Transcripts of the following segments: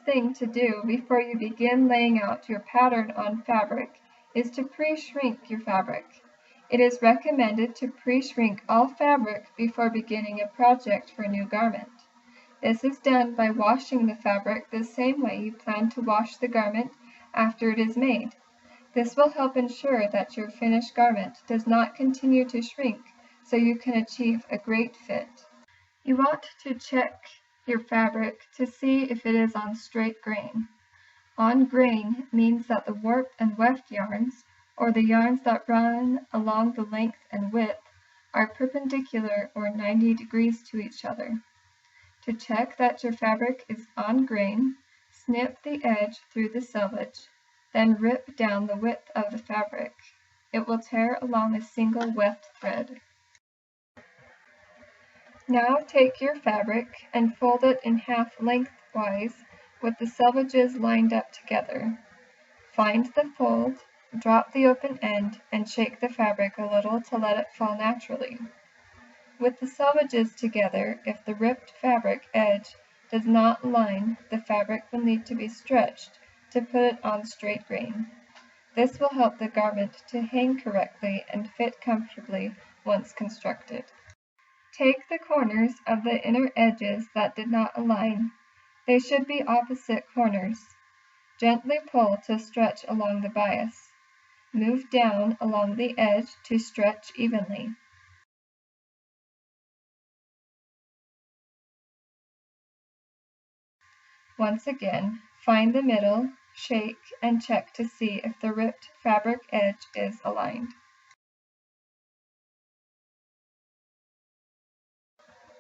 thing to do before you begin laying out your pattern on fabric is to pre-shrink your fabric. It is recommended to pre-shrink all fabric before beginning a project for a new garment. This is done by washing the fabric the same way you plan to wash the garment after it is made. This will help ensure that your finished garment does not continue to shrink, so you can achieve a great fit. You want to check your fabric to see if it is on straight grain. On grain means that the warp and weft yarns, or the yarns that run along the length and width, are perpendicular or 90 degrees to each other. To check that your fabric is on grain, snip the edge through the selvage, then rip down the width of the fabric. It will tear along a single weft thread. Now take your fabric and fold it in half lengthwise with the selvages lined up together. Find the fold, drop the open end, and shake the fabric a little to let it fall naturally. With the selvages together, if the ripped fabric edge does not line, the fabric will need to be stretched to put it on straight grain. This will help the garment to hang correctly and fit comfortably once constructed. Take the corners of the inner edges that did not align. They should be opposite corners. Gently pull to stretch along the bias. Move down along the edge to stretch evenly. Once again, find the middle, shake, and check to see if the ripped fabric edge is aligned.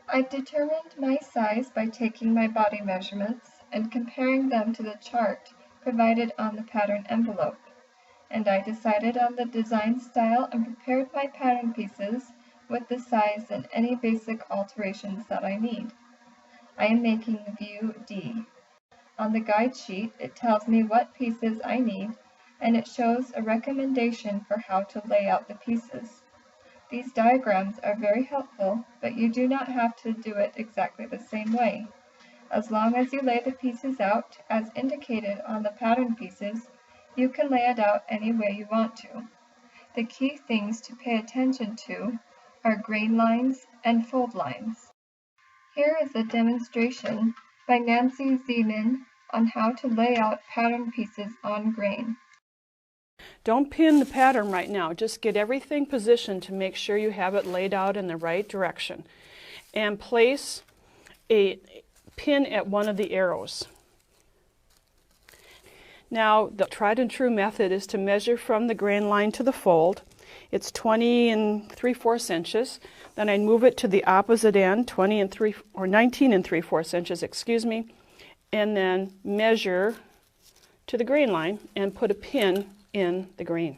I've determined my size by taking my body measurements and comparing them to the chart provided on the pattern envelope, and I decided on the design style and prepared my pattern pieces with the size and any basic alterations that I need. I am making view D. On the guide sheet, it tells me what pieces I need, and it shows a recommendation for how to lay out the pieces. These diagrams are very helpful, but you do not have to do it exactly the same way. As long as you lay the pieces out as indicated on the pattern pieces, you can lay it out any way you want to. The key things to pay attention to are grain lines and fold lines. Here is a demonstration by Nancy Zeman on how to lay out pattern pieces on grain. Don't pin the pattern right now. Just get everything positioned to make sure you have it laid out in the right direction. And place a pin at one of the arrows. Now, the tried and true method is to measure from the grain line to the fold. It's 20 3/4 inches. Then I move it to the opposite end, 19 3/4 inches, excuse me, and then measure to the grain line and put a pin in the grain.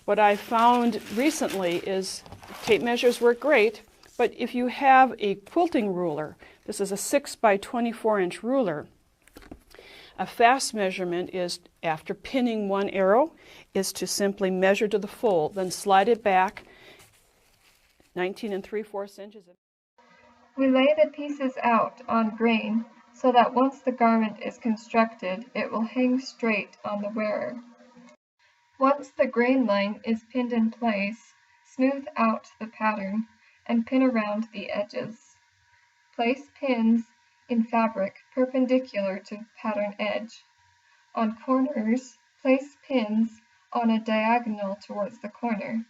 What I found recently is tape measures work great, but if you have a quilting ruler, this is a 6 by 24 inch ruler, a fast measurement is, after pinning one arrow, is to simply measure to the fold, then slide it back 19 3/4 inches. We lay the pieces out on grain so that once the garment is constructed, it will hang straight on the wearer. Once the grain line is pinned in place, smooth out the pattern and pin around the edges. Place pins in fabric perpendicular to pattern edge. On corners, place pins on a diagonal towards the corner.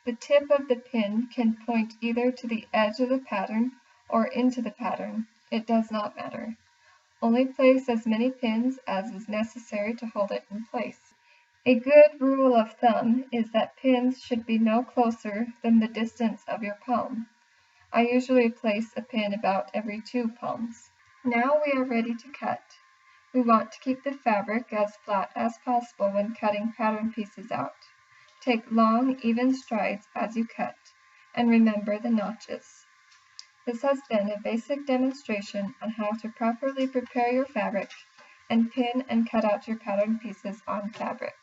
The tip of the pin can point either to the edge of the pattern or into the pattern. It does not matter. Only place as many pins as is necessary to hold it in place. A good rule of thumb is that pins should be no closer than the distance of your palm. I usually place a pin about every 2 palms. Now we are ready to cut. We want to keep the fabric as flat as possible when cutting pattern pieces out. Take long, even strides as you cut, and remember the notches. This has been a basic demonstration on how to properly prepare your fabric and pin and cut out your pattern pieces on fabric.